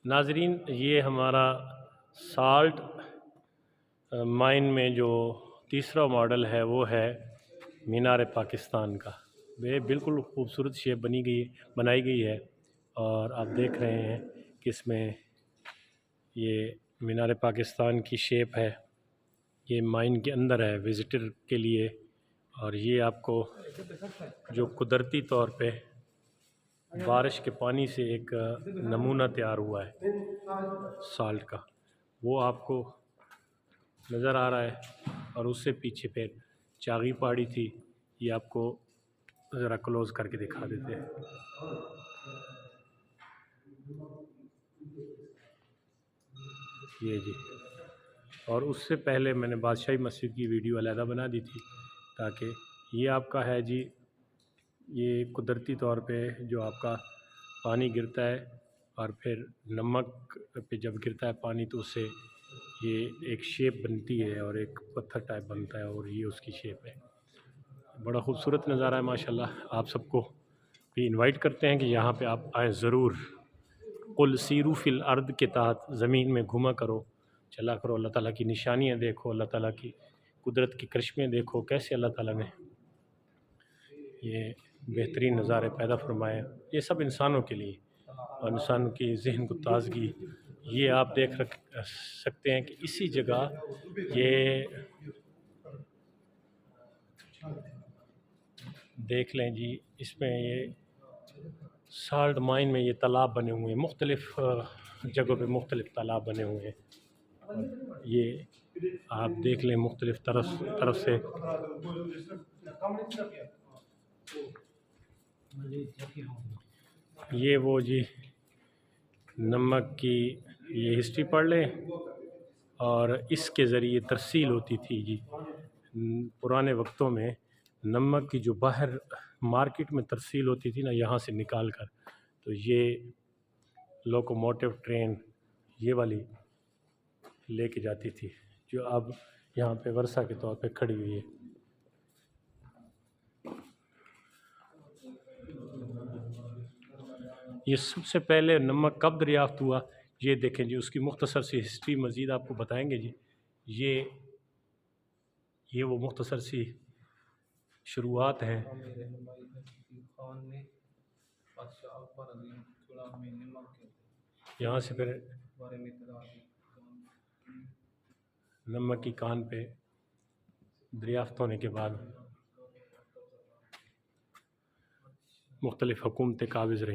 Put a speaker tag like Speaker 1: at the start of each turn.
Speaker 1: नाजरीन, ये हमारा साल्ट माइन में जो तीसरा मॉडल है वो है मीनार पाकिस्तान का। वे बिल्कुल खूबसूरत शेप बनाई गई है और आप देख रहे हैं कि इसमें ये मीनार पाकिस्तान की शेप है। ये माइन के अंदर है विज़िटर के लिए, और ये आपको जो कुदरती तौर पे बारिश के पानी से एक नमूना तैयार हुआ है साल्ट का, वो आपको नज़र आ रहा है। और उससे पीछे फिर चागी पहाड़ी थी, ये आपको ज़रा क्लोज़ करके दिखा देते हैं। ये जी, और उससे पहले मैंने बादशाही मस्जिद की वीडियो अलहदा बना दी थी, ताकि ये आपका है जी, ये कुदरती तौर पे जो आपका पानी गिरता है और फिर नमक पे जब गिरता है पानी तो उससे ये एक शेप बनती है और एक पत्थर टाइप बनता है, और ये उसकी शेप है। बड़ा खूबसूरत नज़ारा है माशाल्लाह। आप सबको भी इनवाइट करते हैं कि यहाँ पे आप आएँ ज़रूर। कुल सीरू फिल अर्द के तहत ज़मीन में घुमा करो, चला करो, अल्लाह ताला की निशानियाँ देखो, अल्लाह ताला की कुदरत के करिश्मे देखो, कैसे अल्लाह ताला ने ये बेहतरीन नज़ारे पैदा फरमाए। ये सब इंसानों के लिए और इंसानों की ज़हन को ताज़गी, ये आप सकते हैं कि इसी जगह ये देख लें जी, इसमें ये साल्ट माइन में ये तालाब बने हुए हैं, मुख्तलिफ़ जगहों पे मुख्तलिफ़ तालाब बने हुए हैं। ये आप देख लें मुख्तलिफ़ तरफ से। ये वो जी नमक की ये हिस्ट्री पढ़ लें, और इसके ज़रिए तरसील होती थी जी पुराने वक्तों में। नमक की जो बाहर मार्केट में तरसील होती थी ना, यहाँ से निकाल कर, तो ये लोकोमोटिव ट्रेन ये वाली लेके जाती थी, जो अब यहाँ पे वर्षा के तौर पे खड़ी हुई है। ये सबसे पहले नमक कब दरियाफ़्त हुआ, ये देखें जी, उसकी मुख्तसर सी हिस्ट्री मज़ीद आपको बताएंगे जी। ये वो मुख्तसर सी शुरुआत है। यहाँ से फिर नमक की कान पे दरियाफ़्त होने के बाद मुख्तलिफ़ हुकूमतें काबिज़ रहीं।